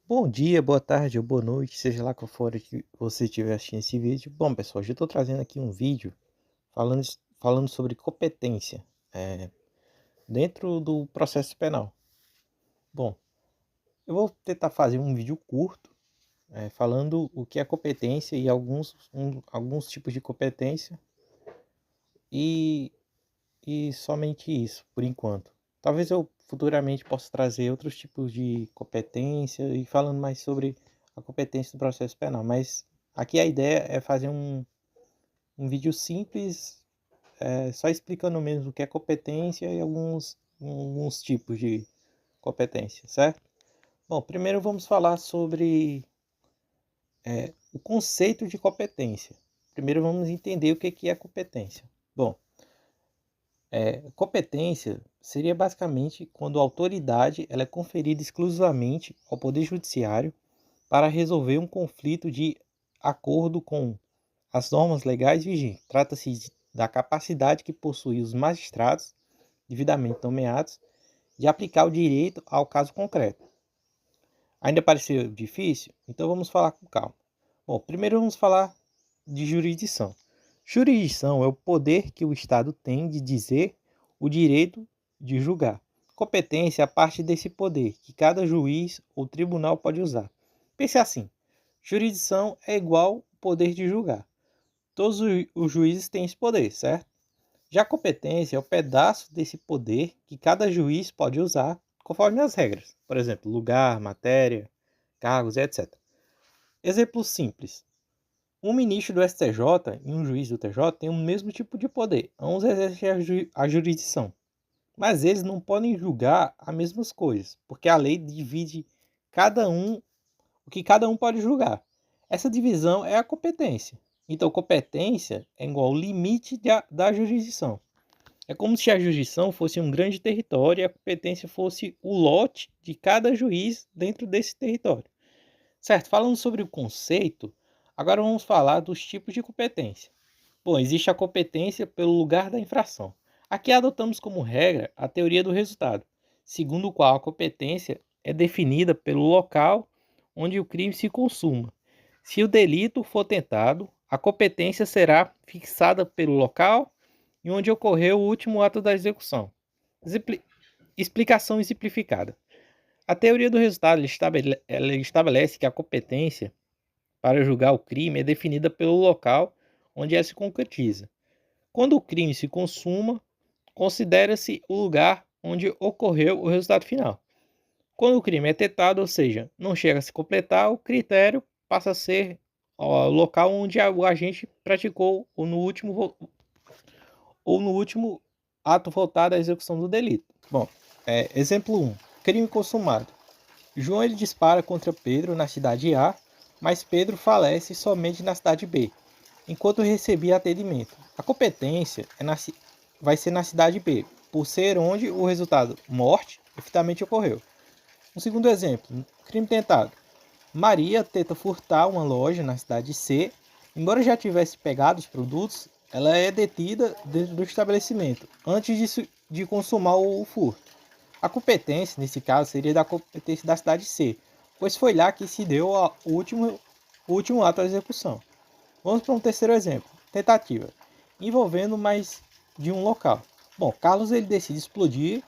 Bom dia, boa tarde ou boa noite, seja lá qual for que você estiver assistindo esse vídeo. Bom, pessoal, hoje eu estou trazendo aqui um vídeo falando, falando sobre competência é, dentro do processo penal. Bom, eu vou tentar fazer um vídeo curto falando o que é competência e alguns tipos de competência e, e somente isso, por enquanto. Talvez eu futuramente possa trazer outros tipos de competência e falando mais sobre a competência do processo penal, mas aqui a ideia é fazer um vídeo simples, só explicando mesmo o que é competência e alguns tipos de competência, certo? Bom, primeiro vamos falar sobre o conceito de competência. Primeiro vamos entender o que é competência. Bom, competência seria basicamente quando a autoridade ela é conferida exclusivamente ao Poder Judiciário para resolver um conflito de acordo com as normas legais vigentes. Trata-se da capacidade que possuem os magistrados, devidamente nomeados, de aplicar o direito ao caso concreto. Ainda pareceu difícil? Então vamos falar com calma. Bom, primeiro vamos falar de jurisdição. Jurisdição é o poder que o Estado tem de dizer o direito de julgar. Competência é a parte desse poder que cada juiz ou tribunal pode usar. Pense assim: jurisdição é igual ao poder de julgar. Todos os juízes têm esse poder, certo? Já a competência é o pedaço desse poder que cada juiz pode usar conforme as regras. Por exemplo, lugar, matéria, cargos, etc. Exemplo simples. Um ministro do STJ e um juiz do TJ têm o mesmo tipo de poder. Ambos exercem a jurisdição. Mas eles não podem julgar as mesmas coisas, porque a lei divide cada um o que cada um pode julgar. Essa divisão é a competência. Então, competência é igual ao limite da jurisdição. É como se a jurisdição fosse um grande território e a competência fosse o lote de cada juiz dentro desse território. Certo? Falando sobre o conceito, agora vamos falar dos tipos de competência. Bom, existe a competência pelo lugar da infração. Aqui adotamos como regra a teoria do resultado, segundo o qual a competência é definida pelo local onde o crime se consuma. Se o delito for tentado, a competência será fixada pelo local e onde ocorreu o último ato da execução. Explicação exemplificada. A teoria do resultado ela estabelece que a competência para julgar o crime é definida pelo local onde ela se concretiza. Quando o crime se consuma, considera-se o lugar onde ocorreu o resultado final. Quando o crime é tentado, ou seja, não chega a se completar, o critério passa a ser o local onde o agente praticou ou no último ato voltado à execução do delito. Bom, exemplo 1. Crime consumado. João ele dispara contra Pedro na cidade A, mas Pedro falece somente na cidade B, enquanto recebia atendimento. A competência vai ser na cidade B, por ser onde o resultado morte efetivamente ocorreu. Um segundo exemplo, crime tentado. Maria tenta furtar uma loja na cidade C. Embora já tivesse pegado os produtos, ela é detida dentro do estabelecimento antes de consumar o furto. A competência, nesse caso, seria da competência da cidade C, pois foi lá que se deu o último ato da execução. Vamos para um terceiro exemplo, tentativa, envolvendo mais de um local. Bom, Carlos ele decide explodir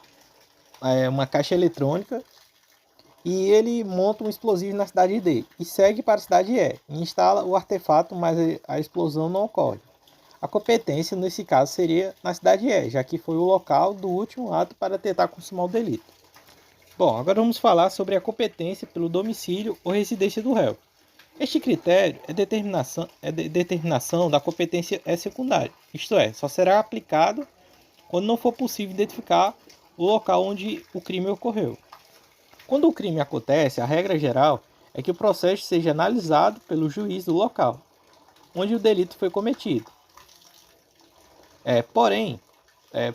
uma caixa eletrônica e ele monta um explosivo na cidade D e segue para a cidade E e instala o artefato, mas a explosão não ocorre. A competência nesse caso seria na cidade E, já que foi o local do último ato para tentar consumar o delito. Bom, agora vamos falar sobre a competência pelo domicílio ou residência do réu. Este critério de determinação da competência secundária, isto é, só será aplicado quando não for possível identificar o local onde o crime ocorreu. Quando o crime acontece, a regra geral é que o processo seja analisado pelo juiz do local onde o delito foi cometido. Porém,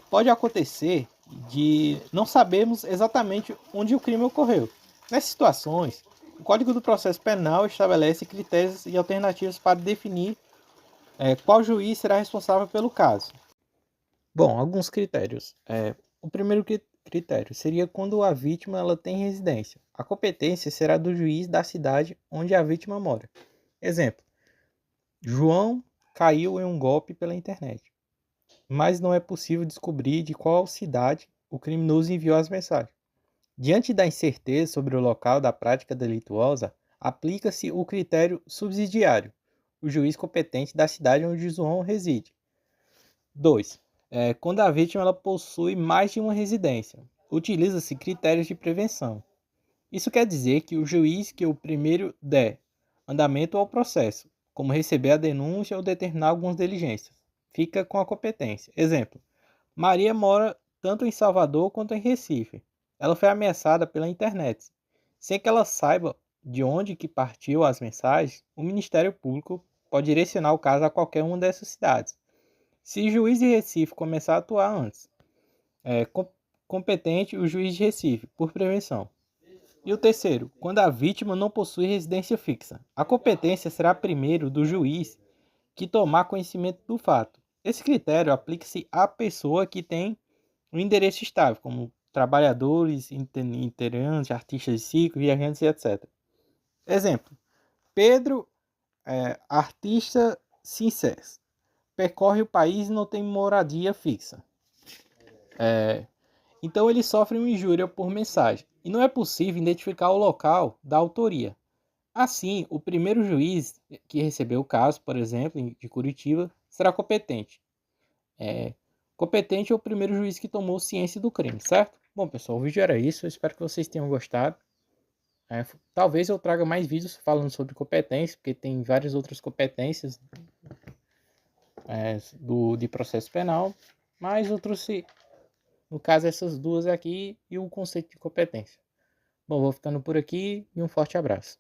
pode acontecer de não sabermos exatamente onde o crime ocorreu. Nessas situações, o Código do Processo Penal estabelece critérios e alternativas para definir qual juiz será responsável pelo caso. Bom, alguns critérios. O primeiro critério seria quando a vítima ela tem residência. A competência será do juiz da cidade onde a vítima mora. Exemplo: João caiu em um golpe pela internet, mas não é possível descobrir de qual cidade o criminoso enviou as mensagens. Diante da incerteza sobre o local da prática delituosa, aplica-se o critério subsidiário, o juiz competente da cidade onde João reside. 2. Quando a vítima ela possui mais de uma residência, utiliza-se critérios de prevenção. Isso quer dizer que o juiz que o primeiro der andamento ao processo, como receber a denúncia ou determinar algumas diligências, fica com a competência. Exemplo: Maria mora tanto em Salvador quanto em Recife. Ela foi ameaçada pela internet. Sem que ela saiba de onde que partiu as mensagens, o Ministério Público pode direcionar o caso a qualquer uma dessas cidades. Se o juiz de Recife começar a atuar antes, é competente o juiz de Recife, por prevenção. E o terceiro, quando a vítima não possui residência fixa. A competência será primeiro do juiz que tomar conhecimento do fato. Esse critério aplica-se à pessoa que tem um endereço estável, como trabalhadores, integrantes, artistas de circo, viajantes e etc. Exemplo: Pedro, artista sincero, percorre o país e não tem moradia fixa. Então ele sofre uma injúria por mensagem e não é possível identificar o local da autoria. Assim, o primeiro juiz que recebeu o caso, por exemplo, de Curitiba, será competente. Competente é o primeiro juiz que tomou ciência do crime, certo? Bom, pessoal, o vídeo era isso. Eu espero que vocês tenham gostado. Talvez eu traga mais vídeos falando sobre competência, porque tem várias outras competências de processo penal, mas eu trouxe, no caso, essas duas aqui e o conceito de competência. Bom, vou ficando por aqui e um forte abraço.